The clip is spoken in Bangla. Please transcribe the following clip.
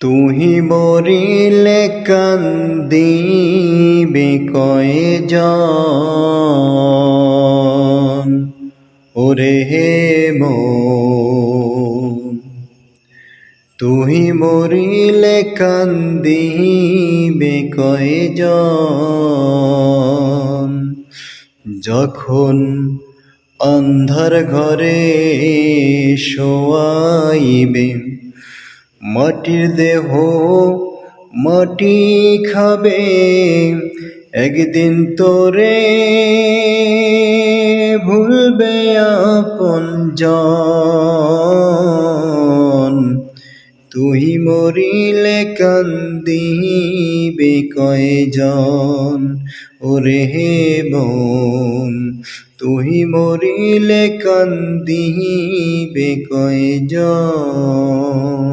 তুহি মরিলে কান্দিবে কয়জন ওরে হে মন। তুহি মরিলে কান্দিবে কয়জন যখন অন্ধার ঘরে শোয়াইবে মাটির দেহ মাটি খাবে একদিন তোরে ভুলবে আপনজন। তুই মরিলে কান্দিবে কয়জন ওরে হে মন। তুই মরিলে কান্দিবে কয়জন।